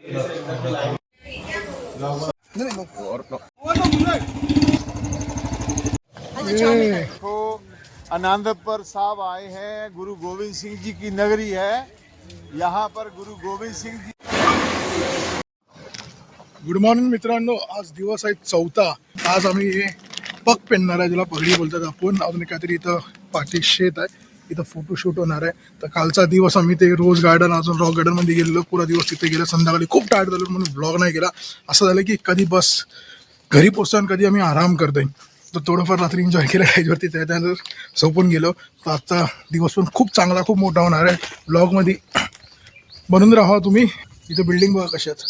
तो आनंदपुर साहब आए हैं, गुरु गोविंद सिंह जी की नगरी है। यहाँ पर गुरु गोविंद सिंह जी। गुड मॉर्निंग मित्रांनो, आज दिवस आहे चौथा। आज आम्ही पग पेरणार आहे, ज्याला पगडी बोलतात आपण। अजून काहीतरी इथं पाठी शेत आहे, इथं फोटोशूट होणार आहे। तर कालचा दिवस आम्ही ते रोज गार्डन अजून रॉक गार्डन मध्ये गेलेलो, पुरा दिवस तिथे गेला। संध्याकाळी खूप टायर्ड झालो म्हणून ब्लॉग नाही केला। असं झालं की कधी बस घरी पोहोचताना कधी आम्ही आराम करतोय, तर थोडंफार रात्री एन्जॉय केलं ह्याच्यावरती। त्यानंतर झोपून गेलो। तर आजचा दिवस पण खूप चांगला, खूप मोठा होणार आहे। ब्लॉग मध्ये बनून राहा तुम्ही। इथं बिल्डिंग बघा कशा आहेत,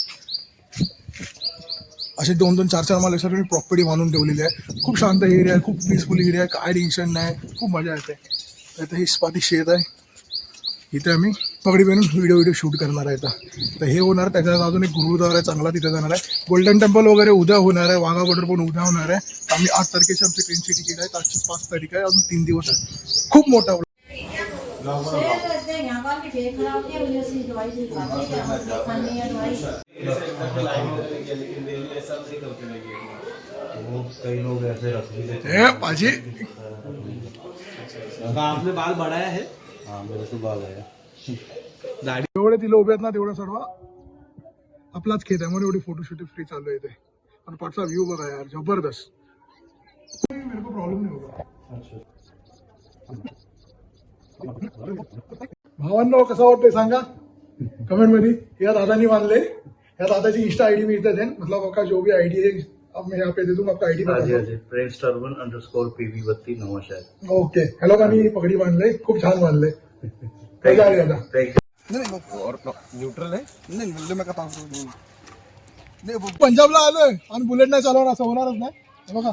असे 2-2, 4-4 माल मी प्रॉपर्टी बांधून ठेवलेली आहे। खूप शांत एरिया आहे, खूप पीसफुल एरिया आहे, काय टेन्शन नाही, खूप मजा येते। आता ही स्पाती शेत आहे, इथे आम्ही पगडी बनवून व्हिडिओ शूट करणार आहे। तर हे होणार। त्याच्यात अजून एक गुरुद्वारा आहे चांगला, तिथे जाणार आहे। गोल्डन टेम्पल वगैरे उद्या होणार आहे, वाघा बॉर्डर पण उद्या होणार आहे। आम्ही 8 तारखेची आमची ट्रेनची तिकीट आहे, आजची 5 तारीख आहे, अजून 3 दिवस आहे। खूप मोठा कई लोग ऐसे रख भी देते हे पाजी। आपने बाल बढ़ाया है? हाँ, मेरे तो बाल है। जेवढे तिला उभे आहेत ना तेवढं सर्व आपलाच खेत आहे, म्हणून एवढी फोटोशूट फ्री चालू आहे ते। पण पाठचा व्ह्यू बघा यार, जबरदस्त। मेरे को प्रॉब्लेम नाही होगा। भावांनो कसं वाटतंय सांगा कमेंट मध्ये। या दादानी बांधले, या दादाची इंस्टा आईडी मी इथे देन, मतलब आपका जो भी आईडी है अब मैं यहाँ पे दे दूंगा, आपका आईडी बता दो। prince_turban_pv32 नवा शायद। ओके, हॅलो गाणी पगडी बांधले, खूप छान बांधले। मजा आली आता। न्यूट्रल है नाही, पंजाबला आलोय आणि बुलेट नाही चालवणार, असं होणारच नाही। हे बघा,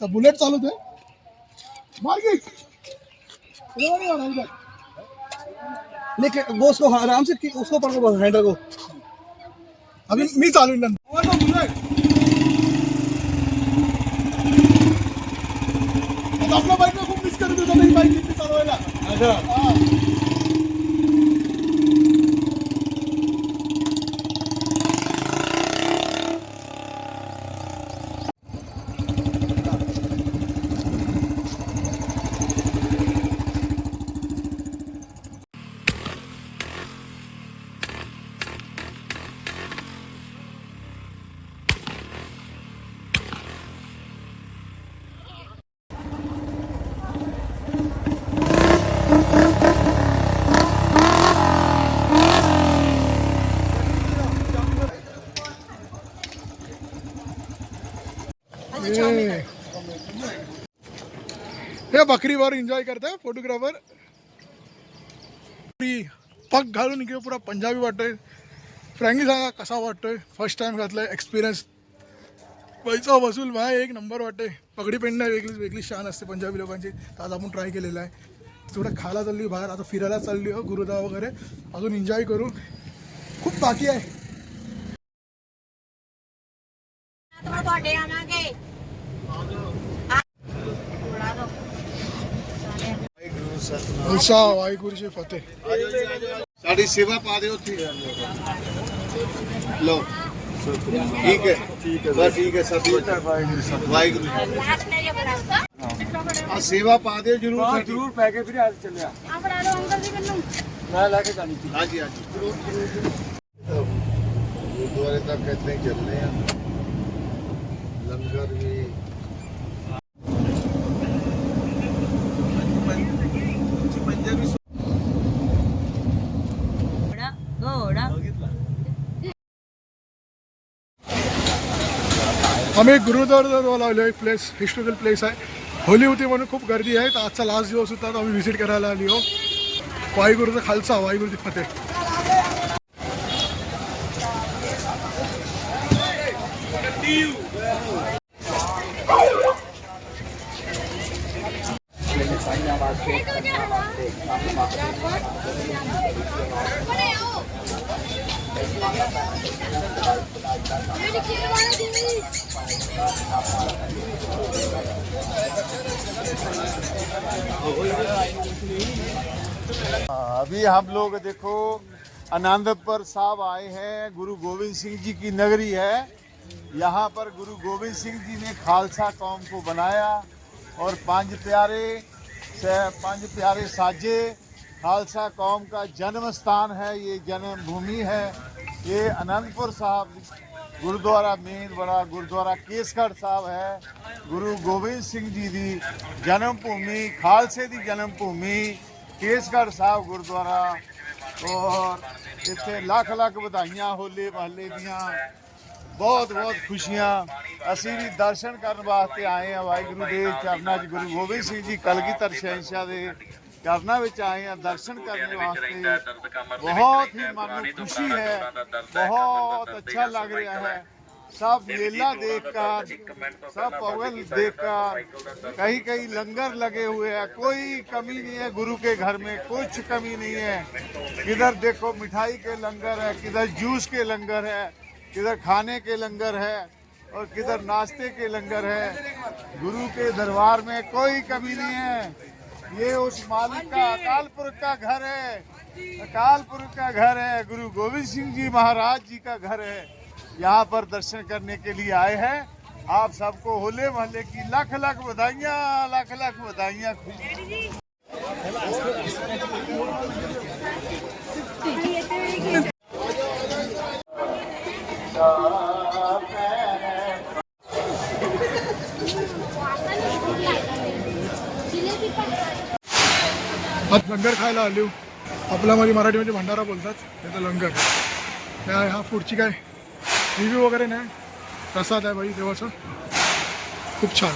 तर बुलेट चालवतोय मार्गिक। लेकिन वो उसको आराम से उसको पकड़ो हैंडल को। अभी मी चालू आपल्या बाईकला खूप मिस करत होता ही बाईक किती चालवायला। हे बकरीवर एन्जॉय करताय फोटोग्राफर। पग घालून इकडे पुरा पंजाबी वाटतोय। फ्रँकली सांगा कसा वाटतोय? फर्स्ट टाइम घातलाय, एक्सपिरियन्स पैसा वसूल भाई, एक नंबर वाटतंय। पगडी पेंडणं वेगळी शान असते पंजाबी लोकांची। तर आज आपण ट्राय केलेला आहे। थोडं खायला चालली बाहेर, आता फिरायला चालली हो गुरुद्वारा वगैरे, अजून एन्जॉय करू, खूप बाकी आहे। वाहिगुरु जी फतेह। साड़ी सेवा पा रहे हो, लो ठीक है, बस ठीक है, सब वाहिगुरु हाँ सेवा पा दे जरूर, जरूर पैके फिर आज चले मैं लाके जानी थी। हाँ जी हाँ जी, गुरुद्वारे तक कितने चल रहे हैं, लंगर भी। आम्ही गुरुद्वारा आलो, एक प्लेस, हिस्टोरिकल प्लेस आहे। होली होती म्हणून खूप गर्दी आहे। तर आजचा लास्ट दिवस होता, तर आम्ही व्हिजिट करायला आली हो। वाहिगुरूचा खालसा, वाहिगुरू जी फतेह। अभी हम लोग देखो आनंदपुर साहब आए हैं, गुरु गोविंद सिंह जी की नगरी है। यहाँ पर गुरु गोविंद सिंह जी ने खालसा कौम को बनाया और पांच प्यारे साजे खालसा कौम का जन्म स्थान है, ये जन्मभूमि है। ये आनंदपुर साहब गुरुद्वारा मेन बड़ा गुरुद्वारा केसगढ़ साहब है। गुरु गोबिंद सिंह जी की जन्मभूमि, खालसे की जन्मभूमि केसगढ़ साहब गुरुद्वारा। और इतने लख लख बधाइयां होले महल्ले दियां, बहुत बहुत खुशियां। असी भी दर्शन करने वास्ते आए हैं वाहिगुरु के चरणों च, गुरु गोबिंद सिंह जी कलगीधर शहंशाह के चरणों में आए हैं दर्शन करने वास्ते। बहुत ही मन में खुशी है, बहुत अच्छा लग रहा है। सब मेला देखकर, सब पवन देखकर, कहीं कहीं लंगर लगे हुए हैं, कोई कमी नहीं है गुरु के घर में, कुछ कमी नहीं है। किधर देखो मिठाई के लंगर है, किधर जूस के लंगर है, किधर खाने के लंगर है और किधर नाश्ते के लंगर है। गुरु के दरबार में कोई कमी नहीं है। ये उस मालिक का अकाल पुरख का घर है, अकाल पुरख का घर है, गुरु गोविंद सिंह जी महाराज जी का घर है। यहाँ पर दर्शन करने के लिए आए हैं। आप सबको होले महल्ले की लख लख बधाइयाँ, लख लख बधाइयाँ। आज लंगर खायला आलो. आपल्यामध्ये मराठीमध्ये भंडारा बोलतात, त्याचं लंगर. त्या ह्या पुढची काय रिव्ह्यू वगैरे नाही, प्रसाद आहे बाई देवाचा, खूप छान.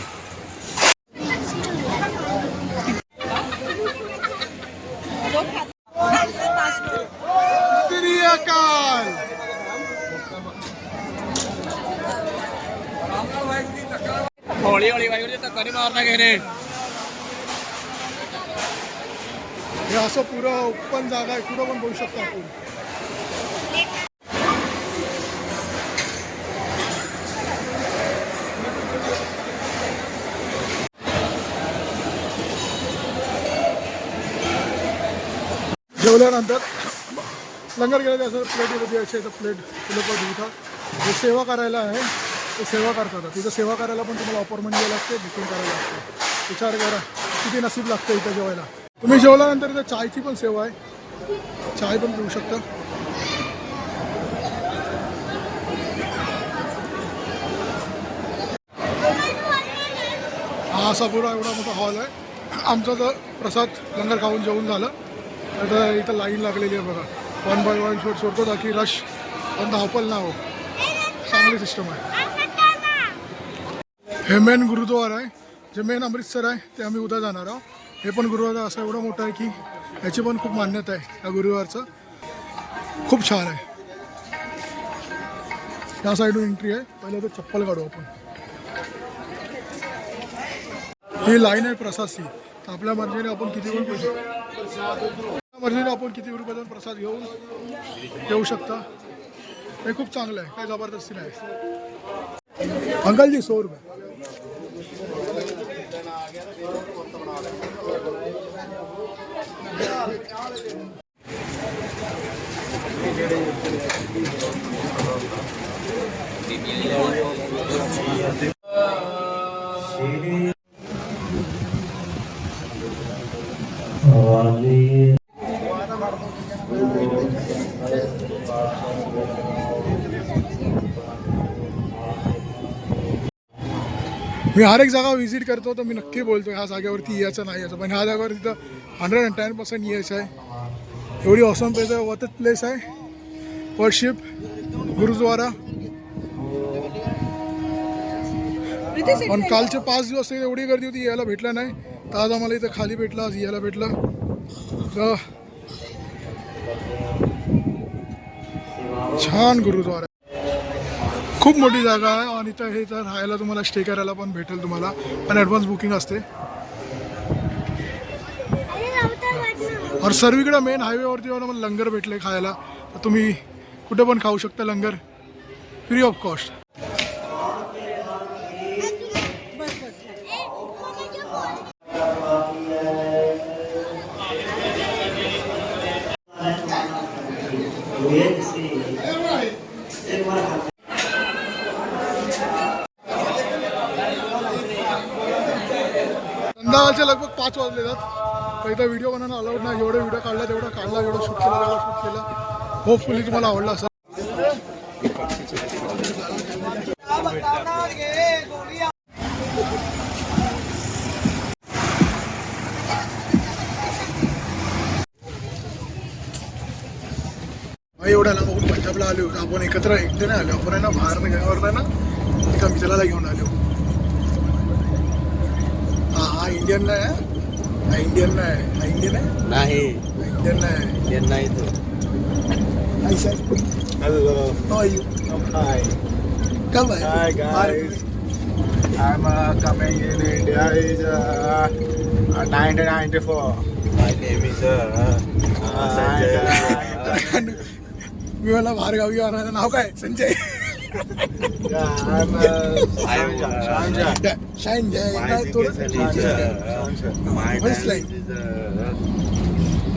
हौली हौली भाई धक्का नहीं मारना किसी ने. हे असं पुरं ओपन जागा आहे, कुठं पण बघू शकतो आपण. जेवल्यानंतर लंगर गेलं असं प्लेट द्यायचे, तर प्लेट लोक देतात. जे सेवा करायला आहे ते सेवा करतात. तिथं सेवा करायला पण तुम्हाला अपॉइंटमेंट घ्यायला लागते, बुकिंग करायला लागते. विचार करा किती नसीब लागतं इथं जेवायला. तुम्ही जेवल्यानंतर इथं चायची पण सेवा आहे, चाय पण पिऊ शकता. हा असा पुरा एवढा मोठा हॉल आहे. आमचा तर प्रसाद लंगर खाऊन जेवून झालं. आता इथं लाईन लागलेली आहे बघा. 1 बाय 1 शोध सोडतो ताकी रश पण धावपल ना हो. चांगली सिस्टम आहे. हे मेन गुरुद्वारा आहे, जे मेन अमृतसर आहे ते आम्ही उद्या जाणार आहोत. हे पण गुरुद्वारा असं एवढं मोठं आहे की याची पण खूप मान्यता आहे. या गुरुद्वारचं खूप छान आहे. या साईडून एंट्री आहे. पहिले तर चप्पल काढू आपण. ही लाईन आहे प्रसादची. आपल्या मर्जीने आपण किती पण रुपयाचा प्रसाद घेऊन येऊ शकता. हे खूप चांगलं आहे, काही जबरदस्ती नाही. अंकल जी 100 रुपये. मी हर एक जागा विजिट करतो तर मी नक्की बोलतो ह्या जागेवरती यायचं नाही यायचं, पण ह्या जागेवर तिथं 110% यायचं आहे. एवढी ऑसम वर्थ प्लेस आहे. वर्शिप गुरुद्वारा. पण कालचे 5 दिवस एवढी गर्दी होती, यायला भेटलं नाही. तर आज आम्हाला इथं खाली भेटलं, आज यायला भेटलं. तर छान गुरुद्वारा. खूप मोठी जागा आहे आणि इथं हे तर राहायला तुम्हाला स्टे करायला पण भेटेल तुम्हाला, पण ॲडव्हान्स बुकिंग असते. और सर्वीकडे मेन हायवेवरती मला लंगर भेटले खायला, तर तुम्ही कुठे पण खाऊ शकता लंगर, फ्री ऑफ कॉस्ट. संध्याकाळचे लगभग 5 वाजले जात. तर इथं व्हिडिओ बनवणं अलाउड नाही. एवढे व्हिडिओ काढला तेवढा काढला, एवढं शूट केलं तेवढं शूट केलं. होपफुली तुम्हाला आवडला असेल. एवढ्या लांब आपण पंजाबला आलो आपण एकत्र एकटे नाही आलो. आपण आहे ना बाहेर गावावर आहे ना एका मित्राला घेऊन आलो. हा इंडियन नाही आहे. हा इंडियन नाही. हा इंडियन आहे नाही हा इंडियन नाही. नाही तो hi sir. Hello how are you? Hi कम आहे. Hi guys, I'm coming in India is 1994. My name is मी मला बाहेर गावी माझं नाव काय Sanjay. Yeah, I'm Shanja. Sanjay नाही थोडं My First line. name is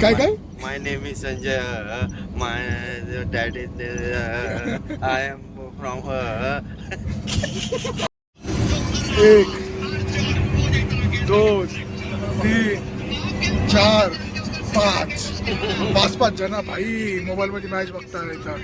काय काय My name is Sanjay. My dad is I am from her. 1 2 3 4 5 जण भाई मोबाईल मध्ये मॅच बघता येतात.